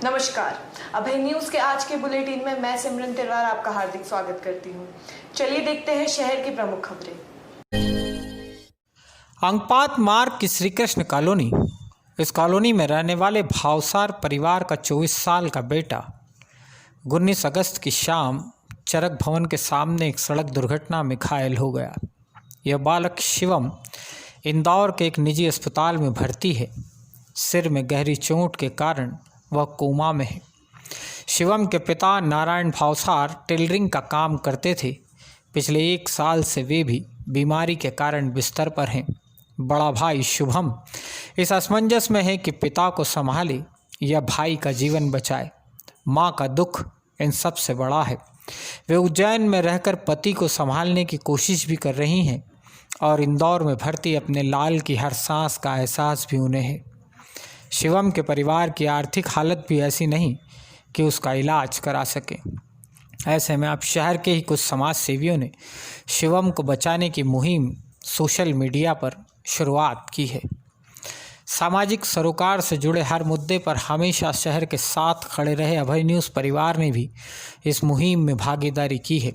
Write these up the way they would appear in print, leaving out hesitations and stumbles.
नमस्कार। अभय न्यूज के आज के बुलेटिन में मैं सिमरन तिवारी आपका हार्दिक स्वागत करती हूँ। चलिए देखते हैं शहर की प्रमुख खबरें। अंकपात मार्ग की श्री कृष्ण कॉलोनी। इस कॉलोनी में रहने वाले भावसार परिवार का 24 साल का बेटा 19 अगस्त की शाम चरक भवन के सामने एक सड़क दुर्घटना में घायल हो गया। यह बालक शिवम इंदौर के एक निजी अस्पताल में भर्ती है। सिर में गहरी चोट के कारण वह कोमा में है। शिवम के पिता नारायण भावसार टेलरिंग का काम करते थे। पिछले 1 साल से वे भी बीमारी के कारण बिस्तर पर हैं। बड़ा भाई शुभम इस असमंजस में है कि पिता को संभाले या भाई का जीवन बचाए। माँ का दुख इन सब से बड़ा है। वे उज्जैन में रहकर पति को संभालने की कोशिश भी कर रही हैं और इंदौर में भर्ती अपने लाल की हर सांस का एहसास भी उन्हें है। शिवम के परिवार की आर्थिक हालत भी ऐसी नहीं कि उसका इलाज करा सके। ऐसे में अब शहर के ही कुछ समाज सेवियों ने शिवम को बचाने की मुहिम सोशल मीडिया पर शुरुआत की है। सामाजिक सरोकार से जुड़े हर मुद्दे पर हमेशा शहर के साथ खड़े रहे अभय न्यूज़ परिवार ने भी इस मुहिम में भागीदारी की है।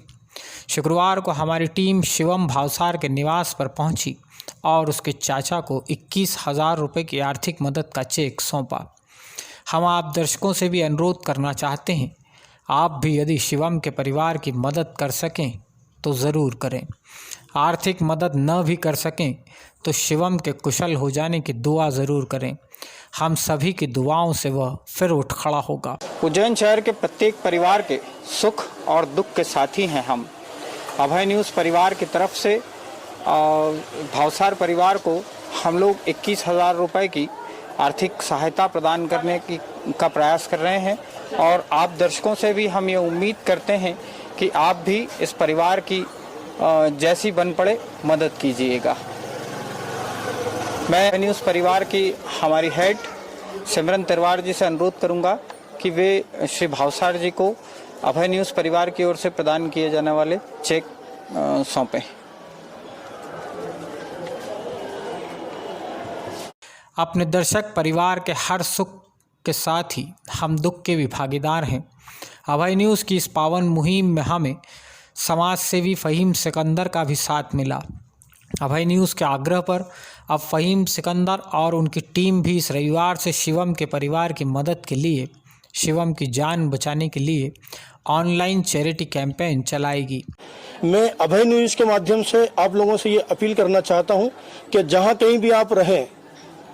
शुक्रवार को हमारी टीम शिवम भावसार के निवास पर पहुंची और उसके चाचा को 21,000 रुपये की आर्थिक मदद का चेक सौंपा। हम आप दर्शकों से भी अनुरोध करना चाहते हैं, आप भी यदि शिवम के परिवार की मदद कर सकें तो ज़रूर करें। आर्थिक मदद न भी कर सकें तो शिवम के कुशल हो जाने की दुआ ज़रूर करें। हम सभी की दुआओं से वह फिर उठ खड़ा होगा। उज्जैन शहर के प्रत्येक परिवार के सुख और दुख के साथी हैं हम। अभय न्यूज़ परिवार की तरफ से भावसार परिवार को हम लोग 21,000 रुपये की आर्थिक सहायता प्रदान करने का प्रयास कर रहे हैं और आप दर्शकों से भी हम ये उम्मीद करते हैं कि आप भी इस परिवार की जैसी बन पड़े मदद कीजिएगा। मैं न्यूज़ परिवार की हमारी हेड सिमरन तिवारी जी से अनुरोध करूंगा कि वे श्री भावसार जी को अभय न्यूज़ परिवार की ओर से प्रदान किए जाने वाले चेक सौंपें। अपने दर्शक परिवार के हर सुख के साथ ही हम दुख के भी भागीदार हैं। अभय न्यूज़ की इस पावन मुहिम में हमें समाज सेवी फ़हीम सिकंदर का भी साथ मिला। अभय न्यूज़ के आग्रह पर अब फ़हीम सिकंदर और उनकी टीम भी इस रविवार से शिवम के परिवार की मदद के लिए, शिवम की जान बचाने के लिए ऑनलाइन चैरिटी कैंपेन चलाएगी। मैं अभय न्यूज़ के माध्यम से आप लोगों से ये अपील करना चाहता हूँ कि जहाँ कहीं भी आप रहें,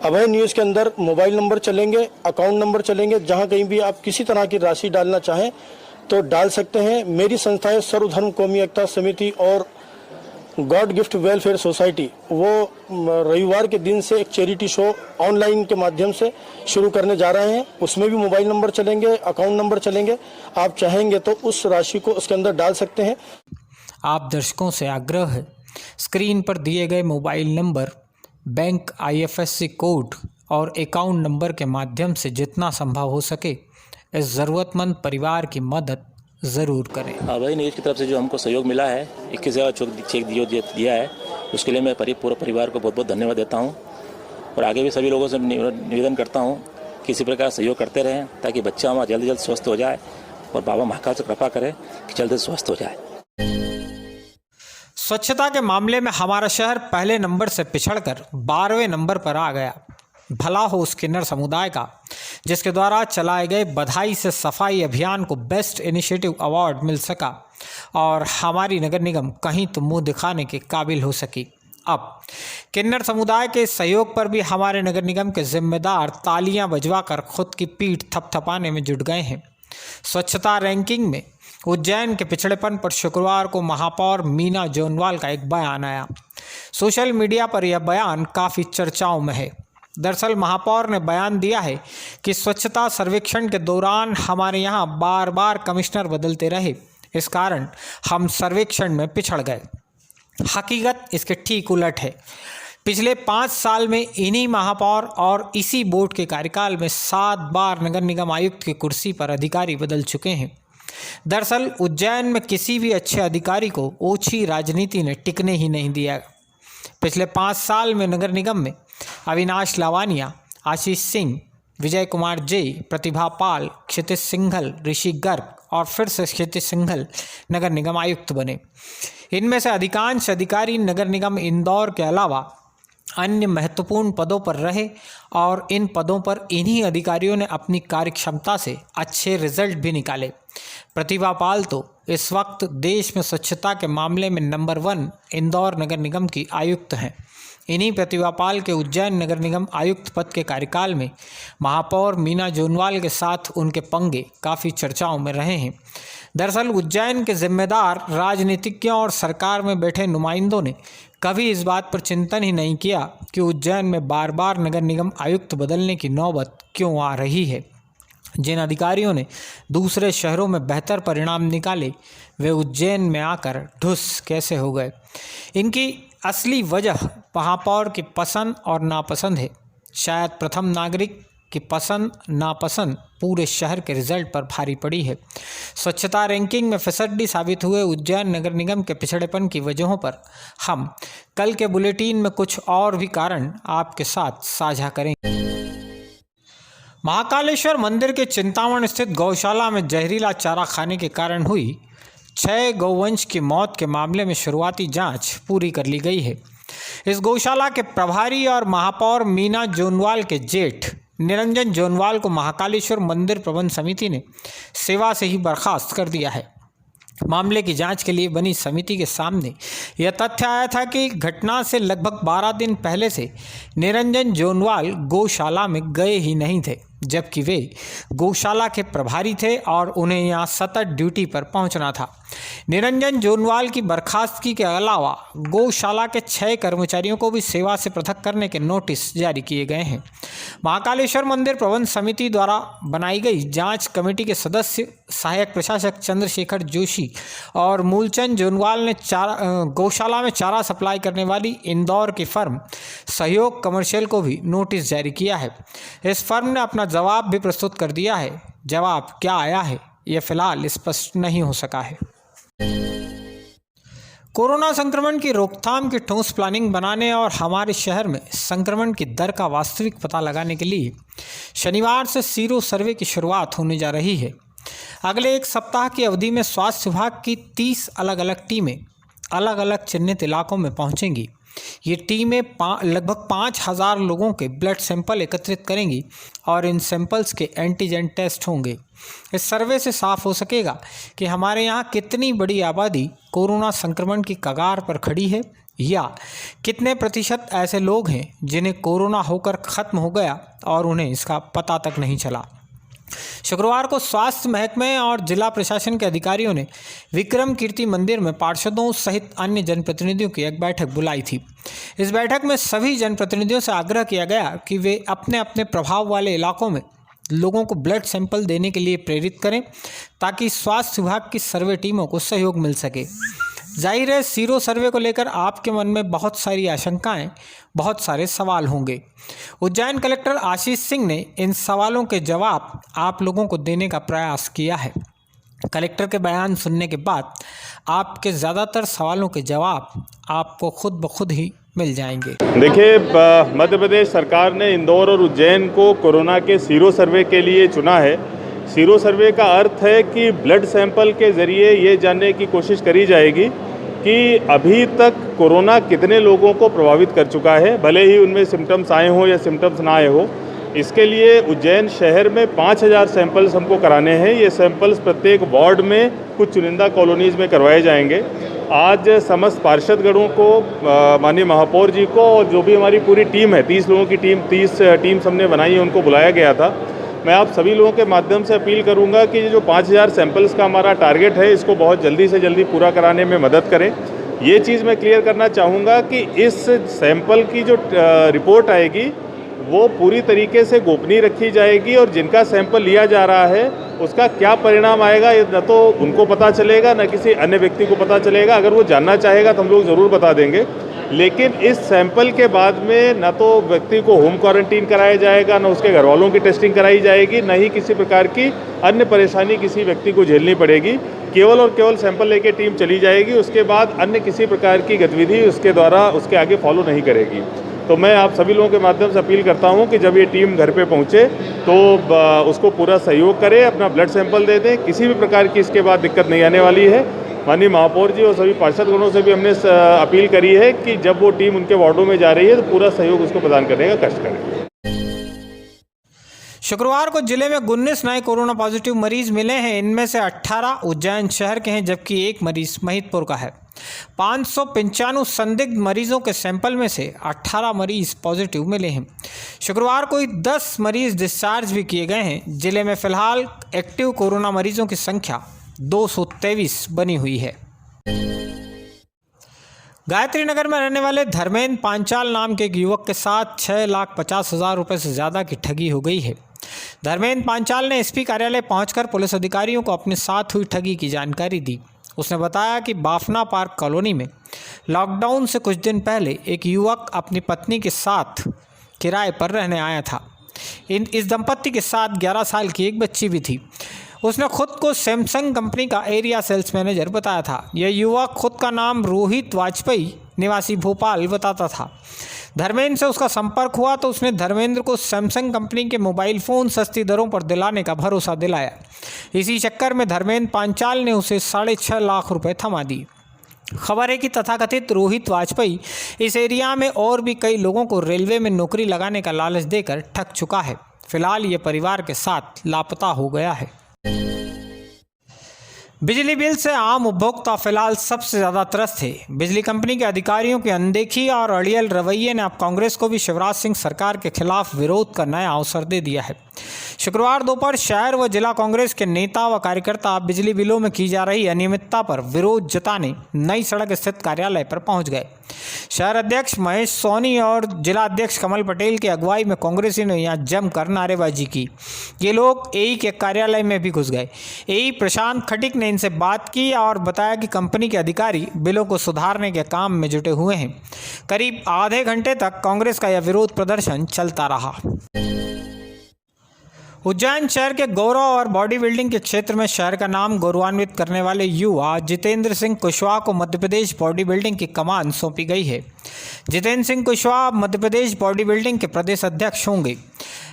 अभय न्यूज़ के अंदर मोबाइल नंबर चलेंगे, अकाउंट नंबर चलेंगे। जहाँ कहीं भी आप किसी तरह की राशि डालना चाहें तो डाल सकते हैं। मेरी संस्थाएं सर्वधर्म कौमी एकता समिति और गॉड गिफ्ट वेलफेयर सोसाइटी वो रविवार के दिन से एक चैरिटी शो ऑनलाइन के माध्यम से शुरू करने जा रहे हैं। उसमें भी मोबाइल नंबर चलेंगे, अकाउंट नंबर चलेंगे। आप चाहेंगे तो उस राशि को उसके अंदर डाल सकते हैं। आप दर्शकों से आग्रह है, स्क्रीन पर दिए गए mobile number, bank IFSC code और अकाउंट नंबर के माध्यम से जितना संभव हो सके इस ज़रूरतमंद परिवार की मदद ज़रूर करें। अभय न्यूज़ की तरफ से जो हमको सहयोग मिला है, 21,000 चेक दिया है, उसके लिए मैं पूरे परिवार को बहुत बहुत धन्यवाद देता हूँ और आगे भी सभी लोगों से निवेदन करता हूँ कि इसी प्रकार सहयोग करते रहें ताकि बच्चा हमारा जल्द से जल्द स्वस्थ हो जाए और बाबा महाकाल से कृपा करें कि जल्द स्वस्थ हो जाए। स्वच्छता के मामले में हमारा शहर पहले नंबर से पिछड़कर 12वें नंबर पर आ गया। भला हो उस किन्नर समुदाय का जिसके द्वारा चलाए गए बधाई से सफाई अभियान को बेस्ट इनिशिएटिव अवार्ड मिल सका और हमारी नगर निगम कहीं तो मुंह दिखाने के काबिल हो सकी। अब किन्नर समुदाय के सहयोग पर भी हमारे नगर निगम के जिम्मेदार तालियां बजवाकर खुद की पीठ थपथपाने में जुट गए हैं। स्वच्छता रैंकिंग में उज्जैन के पिछड़ेपन पर शुक्रवार को महापौर मीना जोनवाल का एक बयान आया। सोशल मीडिया पर यह बयान काफ़ी चर्चाओं में है। दरअसल महापौर ने बयान दिया है कि स्वच्छता सर्वेक्षण के दौरान हमारे यहाँ बार बार कमिश्नर बदलते रहे, इस कारण हम सर्वेक्षण में पिछड़ गए। हकीकत इसके ठीक उलट है। पिछले 5 साल में इन्हीं महापौर और इसी बोर्ड के कार्यकाल में 7 बार नगर निगम आयुक्त की कुर्सी पर अधिकारी बदल चुके हैं। दरअसल उज्जैन में किसी भी अच्छे अधिकारी को ओछी राजनीति ने टिकने ही नहीं दिया। पिछले 5 साल में नगर निगम में अविनाश लावानिया, आशीष सिंह, विजय कुमार जे, प्रतिभा पाल, क्षितिज सिंघल, ऋषि गर्ग और फिर से क्षितिज सिंघल नगर निगम आयुक्त बने। इनमें से अधिकांश अधिकारी नगर निगम इंदौर के अलावा अन्य महत्वपूर्ण पदों पर रहे और इन पदों पर इन्हीं अधिकारियों ने अपनी कार्यक्षमता से अच्छे रिजल्ट भी निकाले। प्रतिभा पाल तो इस वक्त देश में स्वच्छता के मामले में नंबर 1 इंदौर नगर निगम की आयुक्त हैं। इन्हीं प्रतिभा पाल के उज्जैन नगर निगम आयुक्त पद के कार्यकाल में महापौर मीना जोनवाल के साथ उनके पंगे काफ़ी चर्चाओं में रहे हैं। दरअसल उज्जैन के जिम्मेदार राजनीतिज्ञों और सरकार में बैठे नुमाइंदों ने कभी इस बात पर चिंतन ही नहीं किया कि उज्जैन में बार बार नगर निगम आयुक्त बदलने की नौबत क्यों आ रही है। जिन अधिकारियों ने दूसरे शहरों में बेहतर परिणाम निकाले वे उज्जैन में आकर ढुस कैसे हो गए। इनकी असली वजह महापौर की पसंद और नापसंद है। शायद प्रथम नागरिक की पसंद नापसंद पूरे शहर के रिजल्ट पर भारी पड़ी है। स्वच्छता रैंकिंग में फिसड्डी साबित हुए उज्जैन नगर निगम के पिछड़ेपन की वजहों पर हम कल के बुलेटिन में कुछ और भी कारण आपके साथ साझा करेंगे। महाकालेश्वर मंदिर के चिंतामण स्थित गौशाला में जहरीला चारा खाने के कारण हुई 6 गौवंश की मौत के मामले में शुरुआती जांच पूरी कर ली गई है। इस गौशाला के प्रभारी और महापौर मीना जोनवाल के जेठ निरंजन जोनवाल को महाकालेश्वर मंदिर प्रबंध समिति ने सेवा से ही बर्खास्त कर दिया है। मामले की जांच के लिए बनी समिति के सामने यह तथ्य आया था कि घटना से लगभग 12 दिन पहले से निरंजन जोनवाल गौशाला में गए ही नहीं थे, जबकि वे गौशाला के प्रभारी थे और उन्हें यहां सतत ड्यूटी पर पहुंचना था। निरंजन जोनवाल की बर्खास्तगी के अलावा गौशाला के 6 कर्मचारियों को भी सेवा से पृथक करने के नोटिस जारी किए गए हैं। महाकालेश्वर मंदिर प्रबंध समिति द्वारा बनाई गई जांच कमेटी के सदस्य सहायक प्रशासक चंद्रशेखर जोशी और मूलचंद जोनवाल ने गौशाला में चारा सप्लाई करने वाली इंदौर की फर्म सहयोग कमर्शियल को भी नोटिस जारी किया है। इस फर्म ने अपना जवाब भी प्रस्तुत कर दिया है। जवाब क्या आया है यह फिलहाल स्पष्ट नहीं हो सका है। कोरोना संक्रमण की रोकथाम की ठोस प्लानिंग बनाने और हमारे शहर में संक्रमण की दर का वास्तविक पता लगाने के लिए शनिवार से सीरो सर्वे की शुरुआत होने जा रही है। अगले 1 सप्ताह की अवधि में स्वास्थ्य विभाग की 30 अलग अलग टीमें अलग अलग चिन्हित इलाकों में पहुंचेंगी। ये टीमें लगभग 5000 लोगों के ब्लड सैंपल एकत्रित करेंगी और इन सैंपल्स के एंटीजन टेस्ट होंगे। इस सर्वे से साफ हो सकेगा कि हमारे यहाँ कितनी बड़ी आबादी कोरोना संक्रमण की कगार पर खड़ी है या कितने प्रतिशत ऐसे लोग हैं जिन्हें कोरोना होकर ख़त्म हो गया और उन्हें इसका पता तक नहीं चला। शुक्रवार को स्वास्थ्य महकमे और जिला प्रशासन के अधिकारियों ने विक्रम कीर्ति मंदिर में पार्षदों सहित अन्य जनप्रतिनिधियों की एक बैठक बुलाई थी। इस बैठक में सभी जनप्रतिनिधियों से आग्रह किया गया कि वे अपने अपने प्रभाव वाले इलाकों में लोगों को ब्लड सैंपल देने के लिए प्रेरित करें ताकि स्वास्थ्य विभाग की सर्वे टीमों को सहयोग मिल सके। जाहिर है सीरो सर्वे को लेकर आपके मन में बहुत सारी आशंकाएं, बहुत सारे सवाल होंगे। उज्जैन कलेक्टर आशीष सिंह ने इन सवालों के जवाब आप लोगों को देने का प्रयास किया है। कलेक्टर के बयान सुनने के बाद आपके ज़्यादातर सवालों के जवाब आपको खुद ब खुद ही मिल जाएंगे। देखिए, मध्य प्रदेश सरकार ने इंदौर और उज्जैन को कोरोना के सीरो सर्वे के लिए चुना है। सीरो सर्वे का अर्थ है कि ब्लड सैंपल के ज़रिए ये जानने की कोशिश करी जाएगी कि अभी तक कोरोना कितने लोगों को प्रभावित कर चुका है, भले ही उनमें सिम्टम्स आए हों या सिम्टम्स ना आए हो। इसके लिए उज्जैन शहर में 5000 सैंपल्स हमको कराने हैं। ये सैंपल्स प्रत्येक वार्ड में कुछ चुनिंदा कॉलोनीज़ में करवाए जाएंगे। आज समस्त पार्षदगणों को, माननीय महापौर जी को और जो भी हमारी पूरी टीम है, 30 लोगों की टीम, 30 टीम्स हमने बनाई है, उनको बुलाया गया था। मैं आप सभी लोगों के माध्यम से अपील करूंगा कि जो 5000 सैंपल्स का हमारा टारगेट है, इसको बहुत जल्दी से जल्दी पूरा कराने में मदद करें। ये चीज़ मैं क्लियर करना चाहूँगा कि इस सैंपल की जो रिपोर्ट आएगी वो पूरी तरीके से गोपनीय रखी जाएगी और जिनका सैंपल लिया जा रहा है उसका क्या परिणाम आएगा न तो उनको पता चलेगा, न किसी अन्य व्यक्ति को पता चलेगा। अगर वो जानना चाहेगा तो हम लोग ज़रूर बता देंगे, लेकिन इस सैंपल के बाद में न तो व्यक्ति को होम क्वारंटीन कराया जाएगा, न उसके घर वालों की टेस्टिंग कराई जाएगी, न ही किसी प्रकार की अन्य परेशानी किसी व्यक्ति को झेलनी पड़ेगी। केवल और केवल सैंपल लेके टीम चली जाएगी, उसके बाद अन्य किसी प्रकार की गतिविधि उसके द्वारा उसके आगे फॉलो नहीं करेगी। तो मैं आप सभी लोगों के माध्यम से अपील करता हूं कि जब ये टीम घर पे पहुंचे तो उसको पूरा सहयोग करें, अपना ब्लड सैंपल दे दें। किसी भी प्रकार की इसके बाद दिक्कत नहीं आने वाली है। माननीय महापौर जी और सभी पार्षदगणों से भी हमने अपील करी है कि जब वो टीम उनके वार्डों में जा रही है तो पूरा सहयोग उसको प्रदान करने का कष्ट करें। शुक्रवार को जिले में 19 नए कोरोना पॉजिटिव मरीज मिले हैं। इनमें से 18 उज्जैन शहर के हैं, जबकि एक मरीज महिदपुर का है। 595 संदिग्ध मरीजों के सैंपल में से 18 मरीज पॉजिटिव मिले हैं। शुक्रवार को 10 मरीज डिस्चार्ज भी किए गए हैं। जिले में फिलहाल एक्टिव कोरोना मरीजों की संख्या 223 बनी हुई है। गायत्री नगर में रहने वाले धर्मेंद्र पांचाल नाम के एक युवक के साथ 6,50,000 रुपये से ज़्यादा की ठगी हो गई है। धर्मेंद्र पांचाल ने एसपी कार्यालय पहुंचकर पुलिस अधिकारियों को अपने साथ हुई ठगी की जानकारी दी। उसने बताया कि बाफना पार्क कॉलोनी में लॉकडाउन से कुछ दिन पहले एक युवक अपनी पत्नी के साथ किराए पर रहने आया था। इस दंपत्ति के साथ 11 साल की एक बच्ची भी थी। उसने खुद को सैमसंग कंपनी का एरिया सेल्स मैनेजर बताया था। यह युवक खुद का नाम रोहित वाजपेयी निवासी भोपाल बताता था। धर्मेंद्र से उसका संपर्क हुआ तो उसने धर्मेंद्र को सैमसंग कंपनी के मोबाइल फ़ोन सस्ती दरों पर दिलाने का भरोसा दिलाया। इसी चक्कर में धर्मेंद्र पांचाल ने उसे 6.5 लाख रुपए थमा दिए। खबर है कि तथाकथित रोहित वाजपेयी इस एरिया में और भी कई लोगों को रेलवे में नौकरी लगाने का लालच देकर ठग चुका है। फिलहाल ये परिवार के साथ लापता हो गया है। बिजली बिल से आम उपभोक्ता फिलहाल सबसे ज़्यादा त्रस्त है। बिजली कंपनी के अधिकारियों की अनदेखी और अड़ियल रवैये ने अब कांग्रेस को भी शिवराज सिंह सरकार के खिलाफ विरोध का नया अवसर दे दिया है। शुक्रवार दोपहर शहर व जिला कांग्रेस के नेता व कार्यकर्ता बिजली बिलों में की जा रही अनियमितता पर विरोध जताने नई सड़क स्थित कार्यालय पर पहुंच गए। शहर अध्यक्ष महेश सोनी और जिला अध्यक्ष कमल पटेल की अगुवाई में कांग्रेसियों ने यहां जमकर नारेबाजी की। ये लोग एई के कार्यालय में भी घुस गए। एई प्रशांत खटिक ने इनसे बात की और बताया कि कंपनी के अधिकारी बिलों को सुधारने के काम में जुटे हुए हैं। करीब आधे घंटे तक कांग्रेस का यह विरोध प्रदर्शन चलता रहा। उज्जैन शहर के गौरव और बॉडी बिल्डिंग के क्षेत्र में शहर का नाम गौरवान्वित करने वाले युवा जितेंद्र सिंह कुशवाहा को मध्य प्रदेश बॉडी बिल्डिंग की कमान सौंपी गई है। जितेंद्र सिंह कुशवाहा मध्य प्रदेश बॉडी बिल्डिंग के प्रदेश अध्यक्ष होंगे।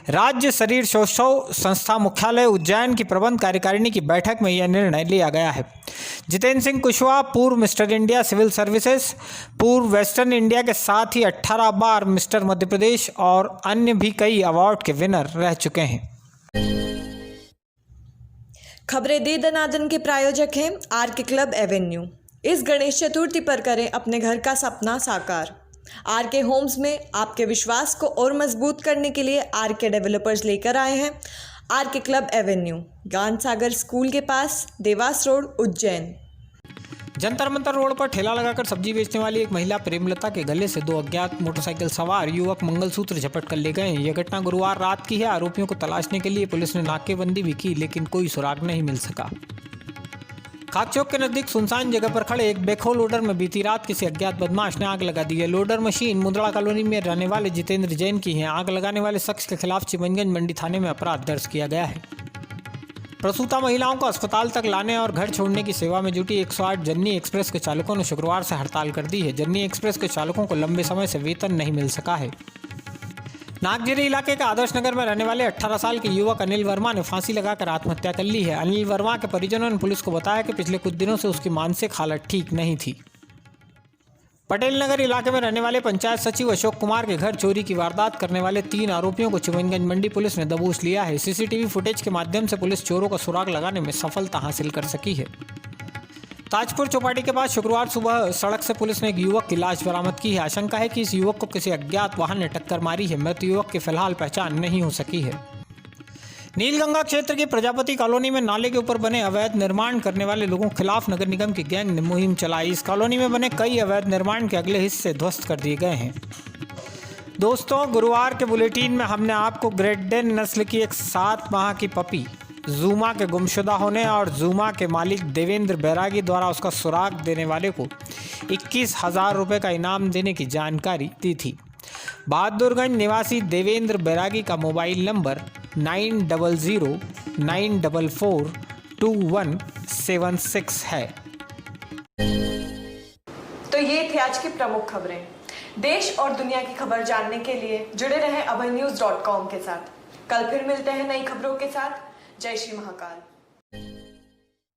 राज्य शरीर शोषण संस्था मुख्यालय उज्जैन की प्रबंध कार्यकारिणी की बैठक में यह निर्णय लिया गया है। जितेंद्र सिंह कुशवाहा पूर्व मिस्टर इंडिया सिविल सर्विसेज, पूर्व वेस्टर्न इंडिया के साथ ही 18 बार मिस्टर मध्य प्रदेश और अन्य भी कई अवार्ड के विनर रह चुके हैं। खबरें दे दनादन के प्रायोजक हैं आर के क्लब एवेन्यू। इस गणेश चतुर्थी पर करें अपने घर का सपना साकार। आर के होम्स में आपके विश्वास को और मजबूत करने के लिए आर के डेवलपर्स लेकर आए हैं आर के क्लब एवेन्यू, ज्ञान सागर स्कूल के पास, देवास रोड, उज्जैन। जंतर मंतर रोड पर ठेला लगाकर सब्जी बेचने वाली एक महिला प्रेमलता के गले से 2 अज्ञात मोटरसाइकिल सवार युवक मंगलसूत्र झपट कर ले गए। यह घटना गुरुवार रात की है। आरोपियों को तलाशने के लिए पुलिस ने नाकेबंदी भी की, लेकिन कोई सुराग नहीं मिल सका। खाक चौक के नजदीक सुनसान जगह पर खड़े एक बैकहो लोडर में बीती रात किसी अज्ञात बदमाश ने आग लगा दी है। लोडर मशीन मुंद्रा कॉलोनी में रहने वाले जितेंद्र जैन की है। आग लगाने वाले शख्स के खिलाफ चिमनगंज मंडी थाने में अपराध दर्ज किया गया है। प्रसूता महिलाओं को अस्पताल तक लाने और घर छोड़ने की सेवा में जुटी 108 जर्नी एक्सप्रेस के चालकों ने शुक्रवार से हड़ताल कर दी है। जर्नी एक्सप्रेस के चालकों को लंबे समय से वेतन नहीं मिल सका है। नागजिरी इलाके के आदर्श नगर में रहने वाले 18 साल के युवक अनिल वर्मा ने फांसी लगाकर आत्महत्या कर ली है। अनिल वर्मा के परिजनों ने पुलिस को बताया कि पिछले कुछ दिनों से उसकी मानसिक हालत ठीक नहीं थी। पटेल नगर इलाके में रहने वाले पंचायत सचिव अशोक कुमार के घर चोरी की वारदात करने वाले 3 आरोपियों को चिमनगंज मंडी पुलिस ने दबोच लिया है। सीसीटीवी फुटेज के माध्यम से पुलिस चोरों का सुराग लगाने में सफलता हासिल कर सकी है। ताजपुर चौपाटी के पास शुक्रवार सुबह सड़क से पुलिस ने एक युवक की लाश बरामद की है। आशंका है कि इस युवक को किसी अज्ञात वाहन ने टक्कर मारी है। मृत युवक की फिलहाल पहचान नहीं हो सकी है। नीलगंगा क्षेत्र की प्रजापति कॉलोनी में नाले के ऊपर बने अवैध निर्माण करने वाले लोगों के खिलाफ नगर निगम की गैंग ने मुहिम चलाई। इस कॉलोनी में बने कई अवैध निर्माण के अगले हिस्से ध्वस्त कर दिए गए हैं। दोस्तों, गुरुवार के बुलेटिन में हमने आपको ग्रेट डेन नस्ल की एक 7 माह की पपी जूमा के गुमशुदा होने और जूमा के मालिक देवेंद्र बैरागी द्वारा उसका सुराग देने वाले को 21,000 रुपये का इनाम देने की जानकारी दी थी। बहादुरगंज निवासी देवेंद्र बैरागी का मोबाइल नंबर 9009442176 है। तो ये थी आज की प्रमुख खबरें। देश और दुनिया की खबर जानने के लिए जुड़े रहें abhaynews.com के साथ। कल फिर मिलते हैं नई खबरों के साथ। जय श्री महाकाल।